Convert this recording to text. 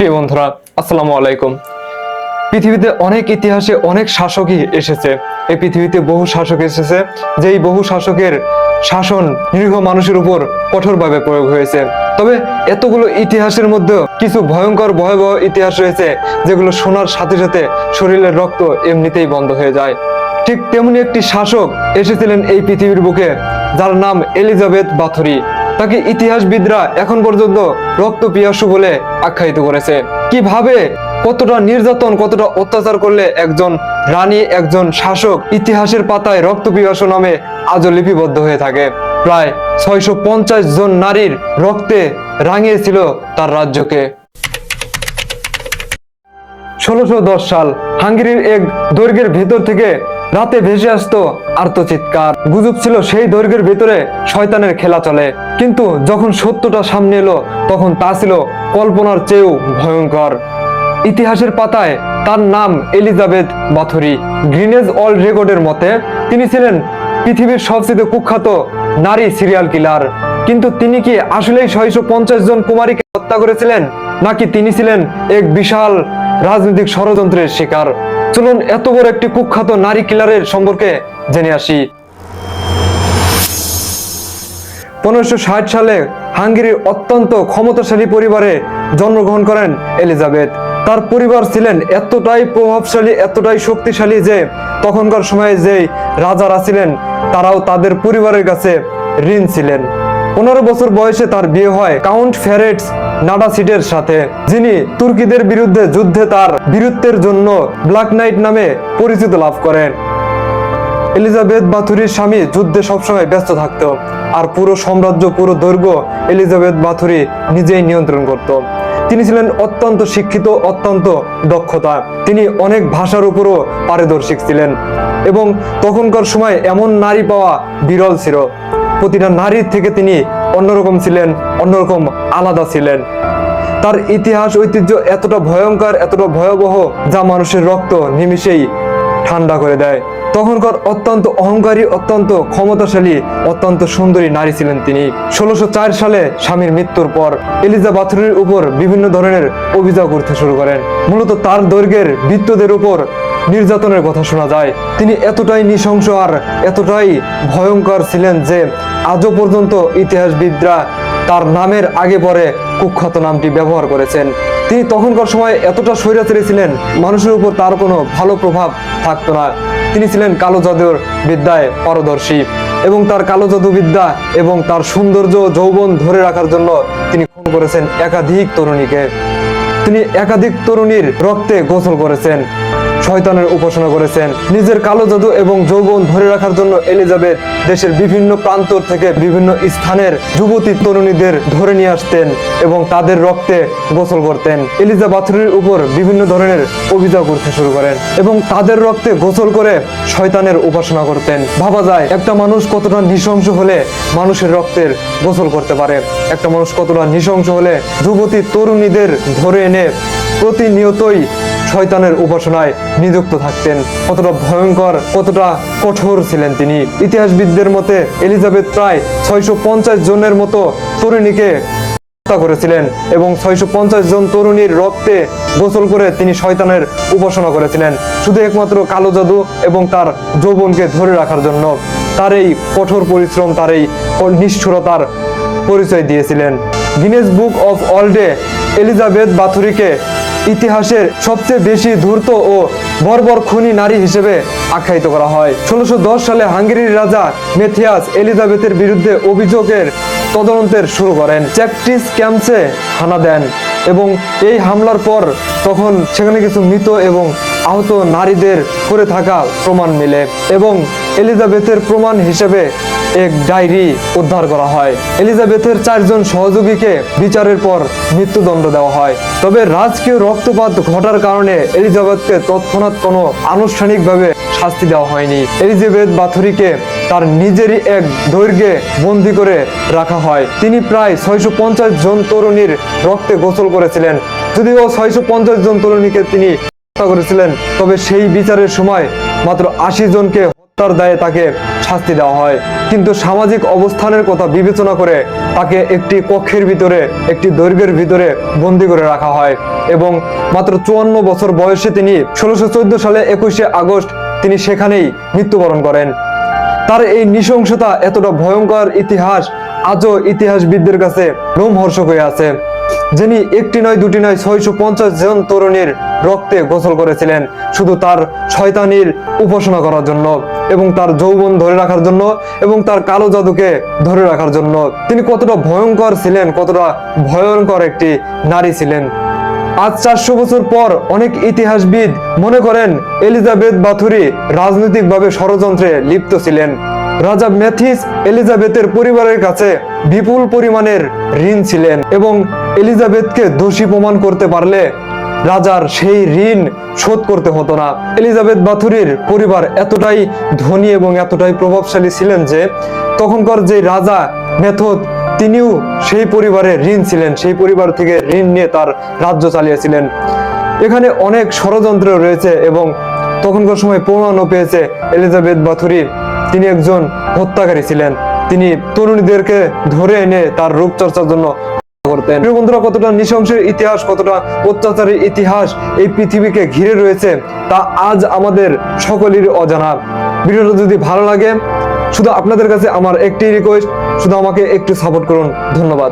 প্রিয় বন্ধুরা, আসসালামু আলাইকুম। পৃথিবীতে অনেক ইতিহাসে অনেক শাসকই এসেছে। এই পৃথিবীতে বহু শাসক এসেছে, যেই বহু শাসকের শাসন নিরীহ মানুষের উপর কঠোরভাবে প্রয়োগ হয়েছে। তবে এতগুলো ইতিহাসের মধ্যেও কিছু ভয়ঙ্কর ভয়াবহ ইতিহাস রয়েছে, যেগুলো শোনার সাথে সাথে শরীরের রক্ত এমনিতেই বন্ধ হয়ে যায়। ঠিক তেমনি একটি শাসক এসেছিলেন এই পৃথিবীর বুকে, যার নাম এলিজাবেথ বাথরি। তাকে ইতিহাসবিদরা এখন পর্যন্ত রক্ত পিয়াসু বলে আখ্যায়িত করেছে। কিভাবে, কতটা নির্যাতন, কতটা অত্যাচার করলে একজন রানী, একজন শাসক ইতিহাসের পাতায় রক্ত পিয়াসু নামে আজও লিপিবদ্ধ হয়ে থাকে। প্রায় 650 জন নারীর রক্তে রাঙিয়েছিল তার রাজ্যকে। 1610 সাল হাঙ্গেরির এক দৈর্ঘ্যের ভেতর থেকে রাতে ভেসে আসতো আর্তচিৎকার। গুজব ছিল সেই দৈর্ঘ্যের ভেতরে শয়তানের খেলা চলে, কিন্তু যখন সত্যটা সামনে এলো তখন তা ছিল কল্পনার চেয়েও ভয়ঙ্কর। ইতিহাসের পাতায় তার নাম এলিজাবেথ বাথরি। গ্রিনেজ ওয়ার্ল্ড রেকর্ডের মতে তিনি ছিলেন পৃথিবীর সবচেয়ে কুখ্যাত নারী সিরিয়াল কিলার। কিন্তু তিনি কি আসলেই 650 জন কুমারীকে হত্যা করেছিলেন, নাকি তিনি ছিলেন এক বিশাল রাজনৈতিক ষড়যন্ত্রের শিকার? চলুন এত বড় একটি কুখ্যাত নারী কিলারের সম্পর্কে জেনে আসি। 1560 সালে হাঙ্গেরির অত্যন্ত ক্ষমতাশালী পরিবারে জন্মগ্রহণ করেন এলিজাবেথ। তার পরিবার ছিলেন এতটাই প্রভাবশালী, এতটাই শক্তিশালী যে তখনকার সময়ে যে রাজারা ছিলেন তারাও তাদের পরিবারের কাছে ঋণ ছিলেন। 15 বছর বয়সে তার বিয়ে হয় কাউন্ট ফেরেটস নাডাসিডের সাথে, যিনি তুর্কিদের বিরুদ্ধে যুদ্ধে তার বীরত্বের জন্য ব্ল্যাক নাইট নামে পরিচিত লাভ করেন। এলিজাবেথ বাথুরির স্বামী যুদ্ধে সবসময় ব্যস্ত থাকত, আর পুরো সাম্রাজ্য, পুরো দৈর্ঘ্য এলিজাবেথ বাথুরি নিজেই নিয়ন্ত্রণ করত। তিনি ছিলেন অত্যন্ত শিক্ষিত, অত্যন্ত দক্ষতা। তিনি অনেক ভাষার উপরও পারদর্শী ছিলেন, এবং তখনকার সময় এমন নারী পাওয়া বিরল ছিল। প্রতিটা নারীর থেকে তিনি অন্যরকম ছিলেন, অন্যরকম আলাদা ছিলেন। তার ইতিহাস ঐতিহ্য এতটা ভয়ঙ্কর, এতটা ভয়াবহ, যা মানুষের রক্ত নিমিষেই ঠান্ডা করে দেয়। তখনকার অত্যন্ত অহংকারী, অত্যন্ত ক্ষমতাশালী, অত্যন্ত সুন্দরী নারী ছিলেন তিনি। 1604 সালে স্বামীর মৃত্যুর পর এলিজা বাথরির উপর বিভিন্ন ধরনের অভিযোগ উঠতে শুরু করেন। মূলত তার দৈর্ঘ্যের ভৃত্যদের উপর নির্যাতনের কথা শোনা যায়। তিনি এতটাই নৃশংস আর এতটাই ভয়ঙ্কর ছিলেন যে আজও পর্যন্ত ইতিহাসবিদরা তার নামের আগে পরে কুখ্যাত নামটি ব্যবহার করেছেন। তিনি তখনকার সময় এতটা স্বৈরাচারী ছিলেন, মানুষের উপর তার কোনো ভালো প্রভাব থাকতো না। তিনি ছিলেন কালো জাদুর বিদ্যায় পারদর্শী, এবং তার কালো জাদু বিদ্যা এবং তার সৌন্দর্য, যৌবন ধরে রাখার জন্য তিনি খুন করেছেন একাধিক তরুণীকে। তিনি একাধিক তরুণীর রক্তে গোসল করেছেন, শয়তানের উপাসনা করেছেন। নিজের কালো জাদু এবং যৌবন ধরে রাখার জন্য এলিজাবেথ দেশের বিভিন্ন প্রান্ত থেকে বিভিন্ন স্থানের যুবতী তরুণীদের ধরে নিয়ে আসতেন এবং তাদের রক্তে গোসল করতেন। এলিজা বাথরির উপর বিভিন্ন ধরনের অভিযোগ উঠতে শুরু করেন এবং তাদের রক্তে গোসল করে শয়তানের উপাসনা করতেন। ভাবা যায় একটা মানুষ কতটা নৃশংস হলে মানুষের রক্তের গোসল করতে পারে। একটা মানুষ কতটা নৃশংস হলে যুবতী তরুণীদের ধরে এনে প্রতিনিয়তই শয়তানের উপাসনায় নিযুক্ত থাকতেন। কতটা ভয়ঙ্কর, কতটা কঠোর ছিলেন তিনি। ইতিহাসবিদদের মতে এলিজাবেথ প্রায় 650 জনের মতো তরুণীকে হত্যা করেছিলেন এবং 650 জন তরুণীর রক্তে গোসল করে তিনি শয়তানের উপাসনা করেছিলেন, শুধু একমাত্র কালো জাদু এবং তার যৌবনকে ধরে রাখার জন্য। তার এই কঠোর পরিশ্রম, তার এই নিষ্ঠুরতার পরিচয় দিয়েছিলেন। গিনেস বুক অফ ওয়ার্ল্ডে এলিজাবেথ বাথুরিকে ইতিহাসের সবচেয়ে বেশি ধূর্ত ও বর্বর খুনি নারী হিসেবে আখ্যায়িত করা হয়। 1610 সালে হাঙ্গেরির রাজা মেথিয়াস এলিজাবেথের বিরুদ্ধে অভিযোগের তদন্তের শুরু করেন। চ্যাকটিস ক্যাম্পসে হানা দেন এবং এই হামলার পর তখন সেখানে কিছু মৃত এবং আহত নারীদের করে থাকা প্রমাণ মিলে, এবং এলিজাবেথের প্রমাণ হিসেবে এক ডায়েরি উদ্ধার করা হয়। এলিজাবেথের 4 জন সহযোগীকে বিচারের পর মৃত্যুদণ্ড দেওয়া হয়। তবে রাজকীয় রক্তপাত ঘটার কারণে এলিজাবেথকে তৎক্ষণাৎ কোনো আনুষ্ঠানিকভাবে শাস্তি দেওয়া হয়নি। এলিজাবেথ বাথরিকে তার নিজেরই এক দৈর্ঘ্যে বন্দী করে রাখা হয়। তিনি প্রায় 650 জন তরুণীর রক্তে গোসল করেছিলেন। যদিও 650 জন তরুণীকে তিনি হত্যা করেছিলেন, তবে সেই বিচারের সময় মাত্র 80 জনকে হত্যার দায়ে তাকে শাস্তি দেওয়া হয়। কিন্তু সামাজিক অবস্থানের কথা বিবেচনা করে তাকে একটি কক্ষের ভিতরে, একটি দৈর্ঘ্যের ভিতরে বন্দী করে রাখা হয় এবং মাত্র 54 বছর বয়সে তিনি 1614 সালে 21শে আগস্ট তিনি সেখানেই মৃত্যুবরণ করেন। তার এই নৃশংসতা, এতটা ভয়ঙ্কর ইতিহাস আজও ইতিহাসবিদদের কাছে রোমহর্ষক হয়ে আছে। যিনি একটি নয়, দুটি নয়, 650 জন তরুণীর রক্তে গোসল করেছিলেন শুধু তার শয়তানির উপাসনা করার জন্য এবং তার যৌবন ধরে রাখার জন্য এবং তার কালো জাদুকে ধরে রাখার জন্য। তিনি কতটা ভয়ঙ্কর ছিলেন, কতটা ভয়ঙ্কর একটি নারী ছিলেন। আজ 400 বছর পর অনেক ইতিহাসবিদ মনে করেন এলিজাবেথ বাথুরি রাজনৈতিকভাবে ষড়যন্ত্রে লিপ্ত ছিলেন। রাজা ম্যাথিস এলিজাবেথের পরিবারের কাছে বিপুল পরিমাণের ঋণ ছিলেন এবং এলিজাবেথকে দোষী প্রমাণ করতে পারলে রাজার সেই ঋণ শোধ করতে হতো না। এলিজাবেথ বাথুরির পরিবার এতটাই ধনী এবং এতটাই প্রভাবশালী ছিলেন যে তখনকার যে রাজা মেথড, তিনিও সেই পরিবারের ঋণ ছিলেন, সেই পরিবার থেকে ঋণ নিয়ে তার রাজ্য চালিয়েছিলেন। এখানে অনেক ষড়যন্ত্র রয়েছে এবং তখনকার সময় প্রমাণও পেয়েছে এলিজাবেথ বাথুরি তিনি একজন হত্যাকারী ছিলেন। তিনি তরুণীদেরকে ধরে এনে তার রূপচর্চার জন্য করতেন। প্রিয় বন্ধুরা, কতটা নৃশংসের ইতিহাস, কতটা অত্যাচারের ইতিহাস এই পৃথিবীকে ঘিরে রয়েছে তা আজ আমাদের সকলেরই অজানা। ভিডিওটা যদি ভালো লাগে, শুধু আপনাদের কাছে আমার একটি রিকোয়েস্ট, শুধু আমাকে একটু সাপোর্ট করুন। ধন্যবাদ।